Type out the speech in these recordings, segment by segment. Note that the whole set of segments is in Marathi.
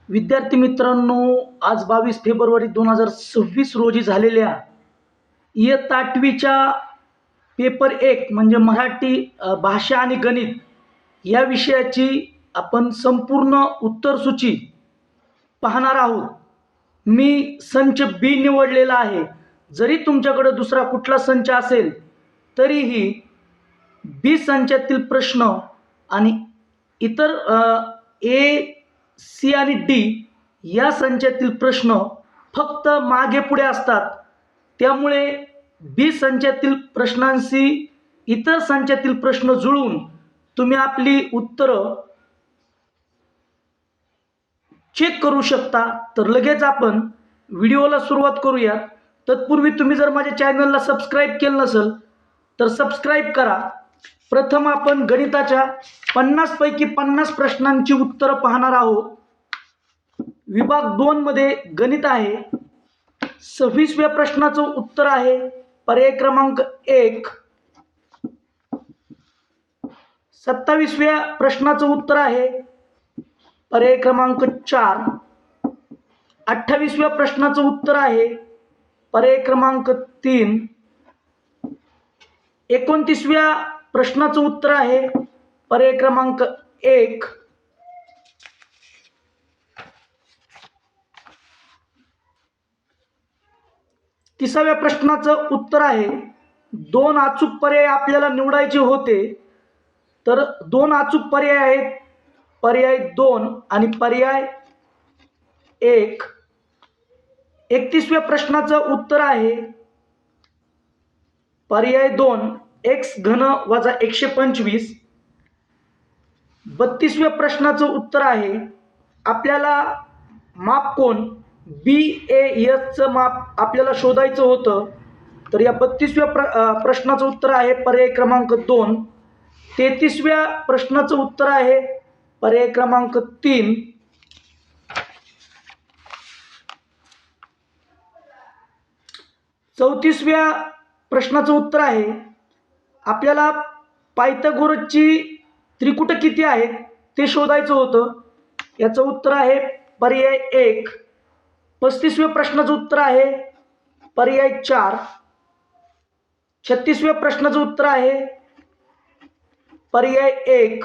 विद्यार्थी मित्रांनो, आज 22 फेब्रुवारी 2026 रोजी झालेल्या इयत्ता 8वीच्या पेपर 1 म्हणजे मराठी भाषा आणि गणित या विषयाची आपण संपूर्ण उत्तरसूची पाहणार आहोत. मी संच बी निवडलेला आहे. जरी तुमच्याकडे दुसरा कुठला संच असेल तरीही बी संचातील प्रश्न आणि इतर ए, सी आणि डी या संचातील प्रश्न फक्त मागे पुढे असतात. त्यामुळे बी संचातील प्रश्नांशी इतर संचातील प्रश्न जुळवून तुम्ही आपली उत्तरं चेक करू शकता. तर लगेच आपण व्हिडिओला सुरुवात करूया. तत्पूर्वी तुम्ही जर माझ्या चॅनलला सबस्क्राईब केलं नसेल तर सबस्क्राईब करा. प्रथम आपण गणिताच्या 50 पैकी 50 प्रश्नांची उत्तरं पाहणार आहोत. विभाग 2 मध्ये गणित आहे. 26व्या प्रश्नाचं उत्तर आहे पर्याय क्रमांक 1. 27व्या प्रश्नाचं उत्तर आहे पर्याय क्रमांक 4. 28व्या प्रश्नाचं उत्तर आहे पर्याय क्रमांक 3. 29व्या प्रश्नाचं उत्तर आहे पर्याय क्रमांक 1. 30व्या प्रश्नाचं उत्तर आहे 2 अचूक पर्याय आपल्याला निवडायचे होते. तर 2 अचूक पर्याय आहेत पर्याय 2 आणि पर्याय 1. 31व्या प्रश्नाचं उत्तर आहे पर्याय 2 एक्स घन वजा 125. 32व्या प्रश्नाचं उत्तर आहे आपल्याला मापकोन BAS माप आपल्याला शोधायचं होतं. तर या 32व्या प्रश्नाचं उत्तर आहे पर्याय क्रमांक 2. 33व्या प्रश्नाचं उत्तर आहे पर्याय क्रमांक 3. 34व्या प्रश्नाचं उत्तर आहे आपल्याला पायथागोरसची त्रिकुट किती आहेत ते शोधायचं होतं. याचं उत्तर आहे पर्याय 1. 35व्या प्रश्नाचं उत्तर आहे पर्याय 4. 36व्या प्रश्नाचं उत्तर आहे पर्याय 1.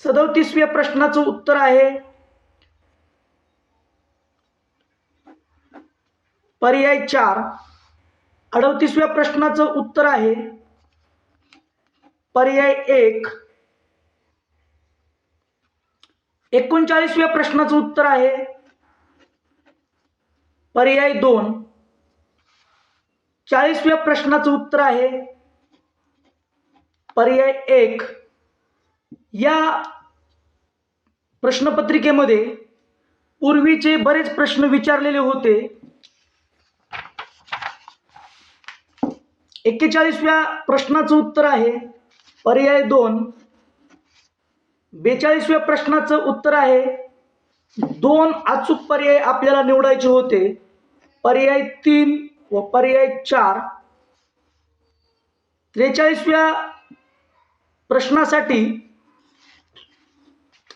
37व्या प्रश्नाचं उत्तर आहे पर्याय 4. 38व्या प्रश्नाचं उत्तर आहे पर्याय 1. 39व्या प्रश्नाचं उत्तर आहे पर्याय 2. 40व्या प्रश्नाचं उत्तर आहे पर्याय 1. या प्रश्नपत्रिकेमध्ये पूर्वीचे बरेच प्रश्न विचारलेले होते. 41व्या प्रश्नाचं उत्तर आहे पर्याय 2. 42व्या प्रश्नाचं उत्तर आहे 2 अचूक पर्याय आपल्याला निवडायचे होते पर्याय 3 व पर्याय 4. 43व्या प्रश्नासाठी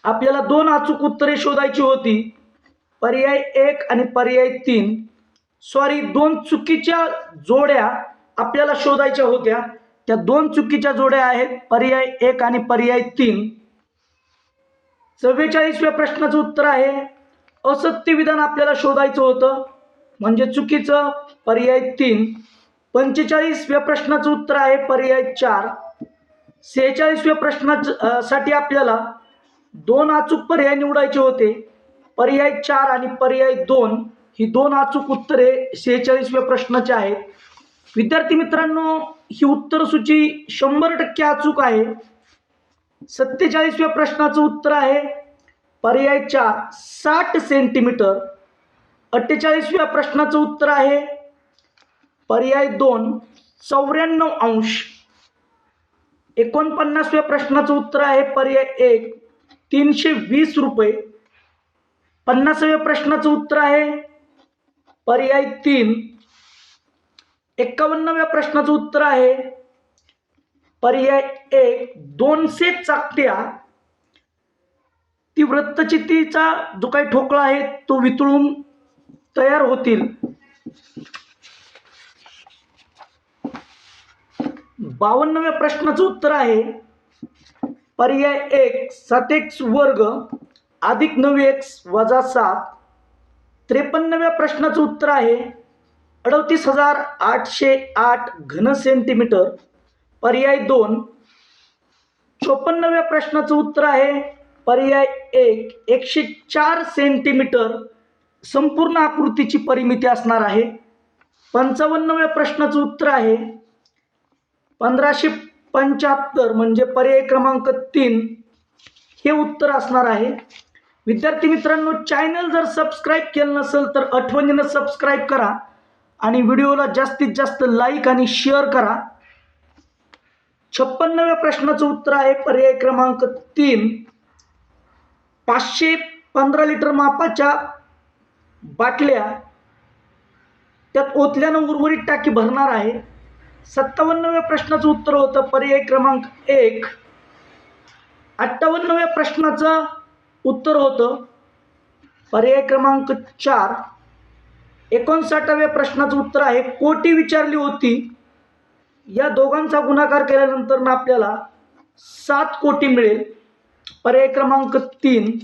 आपल्याला 2 अचूक उत्तरे शोधायची होती पर्याय 1 आणि पर्याय 3. 2 चुकीच्या जोड्या आपल्याला शोधायच्या होत्या. त्या 2 चुकीच्या जोड्या आहेत पर्याय 1 आणि पर्याय 3. 44व्या प्रश्नाचं उत्तर आहे असत्य विधान आपल्याला शोधायचं होतं म्हणजे चुकीचं पर्याय 3. 45व्या प्रश्नाचं उत्तर आहे पर्याय 4. 46व्या प्रश्नासाठी आपल्याला 2 अचूक पर्याय निवडायचे होते पर्याय 4 आणि पर्याय 2. ही 2 अचूक उत्तरे 46व्या प्रश्नाची आहेत. विद्यार्थी मित्रांनो, ही उत्तरसूची 100% अचूक आहे. 47व्या प्रश्नाचं उत्तर आहे पर्याय 4 60 सेंटीमीटर. 48व्या प्रश्नाचं उत्तर आहे पर्याय 2 94 अंश. 49व्या प्रश्नाचं उत्तर आहे पर्याय 1 320 रुपये. 50व्या प्रश्नाचं उत्तर आहे पर्याय 3. 51व्या प्रश्नाचं उत्तर आहे पर्याय 1 200 चाकत्या वृत्तचित्तीचा जो काही ठोकळा आहे तो वितळून तयार होतील. 52व्या प्रश्नाचं उत्तर आहे पर्याय 1 7x वर्ग अधिक 9x वजा 7. 53व्या प्रश्नाचं उत्तर आहे 38,808 घन सेंटीमीटर पर्याय 2. 54व्या प्रश्नाचं उत्तर आहे पर्याय 1 104 सेंटीमीटर संपूर्ण आकृतीची परिमिती असणार आहे. 55व्या प्रश्नाचं उत्तर आहे 1575 म्हणजे पर्याय क्रमांक 3 हे उत्तर असणार आहे. विद्यार्थी मित्रांनो, चॅनल जर सबस्क्राईब केलं नसेल तर आठवणीनं सबस्क्राईब करा आणि व्हिडिओला जास्तीत जास्त लाईक आणि शेअर करा. 56व्या प्रश्नाचं उत्तर आहे पर्याय क्रमांक 3 515 लिटर मापाच्या बाटल्या त्यात ओतल्यानं उर्वरित टाकी भरणार आहे. 57व्या प्रश्नाचं उत्तर होतं पर्याय क्रमांक 1. 58व्या प्रश्नाचं उत्तर होतं पर्याय क्रमांक 4. 59व्या प्रश्नाचं उत्तर आहे कोटी विचारली होती. या दोघांचा गुणाकार केल्यानंतर आपल्याला 7 कोटी मिळेल. पर्याय क्रमांक 3.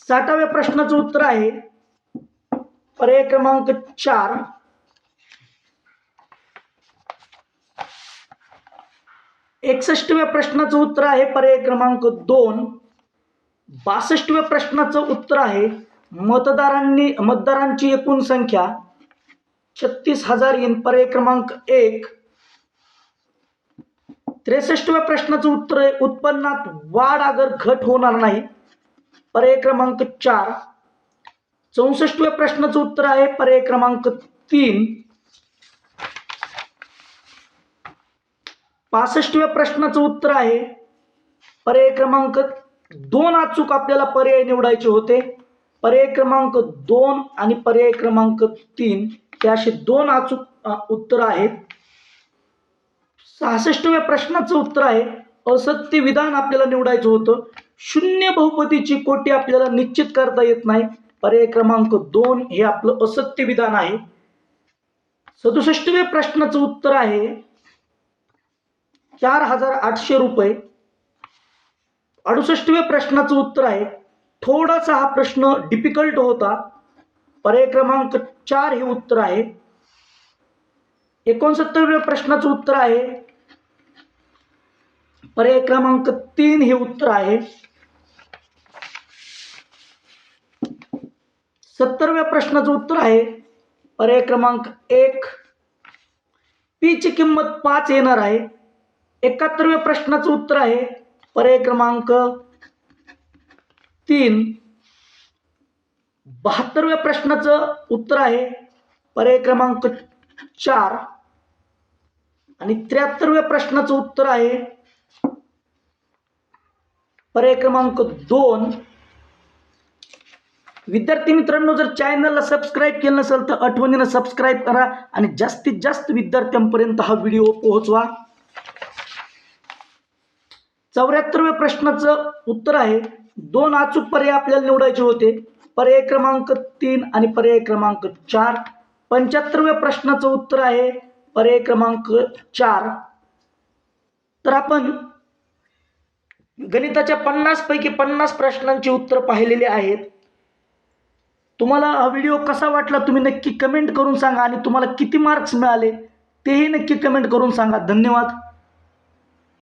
60व्या प्रश्नाचं उत्तर आहे पर्याय क्रमांक 4. 61व्या प्रश्नाचं उत्तर आहे पर्याय क्रमांक 2. 62व्या प्रश्नाचं उत्तर आहे मतदारांची एकूण संख्या 36,000 येईल. पर्याय क्रमांक 1. 63व्या प्रश्नाचं उत्तर आहे उत्पन्नात वाढ अगर घट होणार नाही. पर्याय क्रमांक 4. 64व्या प्रश्नाचं उत्तर आहे पर्याय क्रमांक 3. 65व्या प्रश्नाचं उत्तर आहे पर्याय क्रमांक 2. अचूक आपल्याला पर्याय निवडायचे होते. पर्याय क्रमांक 2 आणि पर्याय क्रमांक 3 हे असे 2 अचूक उत्तर आहेत. 66व्या प्रश्नाचं उत्तर आहे असत्य विधान आपल्याला निवडायचं होतं. शून्य बहुपदीची कोटी आपल्याला निश्चित करता येत नाही. पर्याय क्रमांक 2 हे आपलं असत्य विधान आहे. 67व्या प्रश्नाचं उत्तर आहे 4,800 रुपये. 68व्या प्रश्नाचं उत्तर आहे थोडासा हा प्रश्न डिफिकल्ट होता. पर्याय क्रमांक 4 हे उत्तर आहे. 69व्या प्रश्नाचं उत्तर आहे पर्याय क्रमांक 3 हे उत्तर आहे. 70व्या प्रश्नाचं उत्तर आहे पर्याय क्रमांक 1. पी ची किंमत 5 येणार आहे. 71व्या प्रश्नाचं उत्तर आहे पर्याय क्रमांक 3. 72व्या प्रश्नाचं उत्तर आहे पर्याय क्रमांक 4 आणि 73व्या प्रश्नाचं उत्तर आहे पर्याय क्रमांक 2. विद्यार्थी मित्रांनो, जर चॅनलला सबस्क्राईब केलं नसेल तर आठवणीनं सबस्क्राईब करा आणि जास्तीत जास्त विद्यार्थ्यांपर्यंत हा व्हिडिओ पोहोचवा. 74व्या प्रश्नाचं उत्तर आहे 2 अचूक पर्याय आपल्याला निवडायचे होते. पर्याय क्रमांक 3 आणि पर्याय क्रमांक 4. 75व्या प्रश्नाचं उत्तर आहे पर्याय क्रमांक 4. तर आपण गणिताच्या 50 पैकी 50 प्रश्नांची उत्तर पाहिलेली आहेत. तुम्हाला हा व्हिडिओ कसा वाटला तुम्ही नक्की कमेंट करून सांगा आणि तुम्हाला किती मार्क्स मिळाले तेही नक्की कमेंट करून सांगा. धन्यवाद.